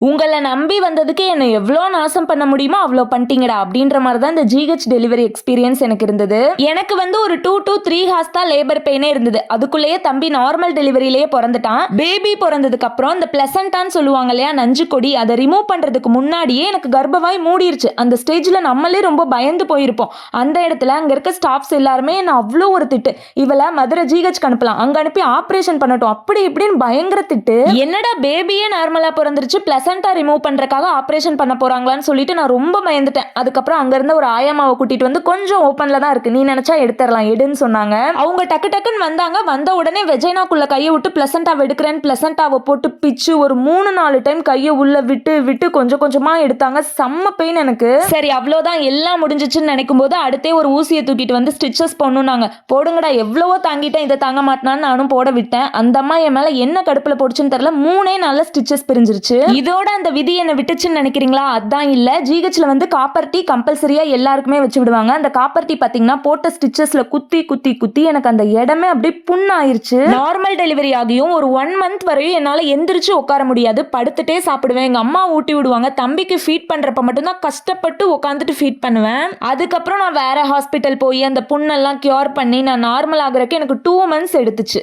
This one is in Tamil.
உங்கள நம்பி வந்ததுக்கு என்ன எவ்ளோ நாசம் பண்ண முடியுமோ அவ்ளோ பண்ணிட்டீங்கடா அப்படின்ற மாதிரி தான் இந்த ஜிஹெச் டெலிவரி எக்ஸ்பீரியன்ஸ் எனக்கு இருந்தது. எனக்கு வந்து ஒரு 2 to 3 ஹார்ஸ் தான் லேபர் பெயினே இருந்தது. அதுக்குள்ளேயே தம்பி நார்மல் டெலிவரியிலேயே பிறந்துட்டான். பேபி பிறந்ததுக்கு அப்புறம் இந்த பிளசண்டான்னு சொல்லுவாங்க இல்லையா, நஞ்சு கொடி, அதை ரிமூவ் பண்றதுக்கு முன்னாடியே எனக்கு கர்ப்பவாய் மூடிருச்சு. அந்த ஸ்டேஜ்ல நம்மளே ரொம்ப பயந்து போயிருப்போம். அந்த இடத்துல அங்க இருக்க ஸ்டாஃப்ஸ் எல்லாருமே என்ன அவ்வளோ ஒரு திட்டு, இவள மதுரை ஜிஹெச் அனுப்பலாம், அங்க அனுப்பி ஆபரேஷன் பண்ணட்டும் அப்படி இப்படின்னு பயங்கர திட்டு. என்னடா பேபியே நார்மலா பிறந்துருச்சு, பிளசண்டா ரிமூவ் பண்றதுக்காக ஆபரேஷன் பண்ண போறாங்களான்னு சொல்லிட்டு நான் ரொம்ப பயந்துட்டேன். அதுக்கப்புறம் அங்க இருந்த ஒரு ஆயம்மாவை கூட்டிட்டு வந்து கொஞ்சம் ஓப்பன்ல தான் இருக்கு, நீ நினைச்சா எடுத்துறலாம் எடுன்னு சொன்னாங்க. அவங்க டக்கு டக்குன்னு வந்தாங்க. வந்த உடனே வெஜைனாக்குள்ள கையை விட்டு பிளசண்டாவை எடுக்கிறேன்னு பிளசண்டாவை போட்டு பிச்சு ஒரு 3-4 டைம் கையை உள்ள விட்டு விட்டு கொஞ்சம் கொஞ்சமா எடுத்தாங்க. செம்ம பெயின் எனக்கு. சரி அவ்வளோதான் எல்லாம் முடிஞ்சிச்சுன்னு நினைக்கும் போது அடுத்தே ஒரு ஊசியை தூக்கிட்டு வந்து ஸ்டிச்சஸ் போடணும்னாங்க. போடுங்கடா, எவ்வளவோ தாங்கிட்டேன், இதை தாங்க மாட்டான்னு நானும் போட விட்டேன். அந்த அம்மா என் மேல என்ன கடுப்புல போடுச்சுன்னு தெரியல, 3 நாள்ல ஸ்டிச்சஸ் பிரிஞ்சிருச்சு. இதோட அந்த விதி என்ன விட்டுச்சுன்னு நினைக்கிறீங்களா? அதான் இல்ல. ஜிஹெச்ல வந்து காப்பர் டீ கம்பல்சரியா எல்லாருக்குமே வச்சு விடுவாங்க. அந்த காப்பர் டீ பாத்தீங்கன்னா போட்ட ஸ்டிச்சஸ்ல குத்தி குத்தி குத்தி எனக்கு அந்த இடமே அப்படியே புண்ணாயிருச்சு. நார்மல் டெலிவரி ஆகியும் ஒரு 1 மந்த் வரையும் என்னால எந்திரிச்சு உட்கார முடியாது, படுத்துட்டே சாப்பிடுவேன். எங்க அம்மா ஊட்டி விடுவாங்க. தம்பிக்கு ஃபீட் பண்றப்ப மட்டும்தான் கஷ்டப்பட்டு உட்காந்துட்டு ஃபீட் பண்ணுவேன். அதுக்கப்புறம் நான் வேற ஹாஸ்பிட்டல் போய் அந்த புண்ணெல்லாம் கியூர் பண்ணி நான் நார்மல் ஆகுறதுக்கு எனக்கு 2 மந்த்ஸ் எடுத்துச்சு.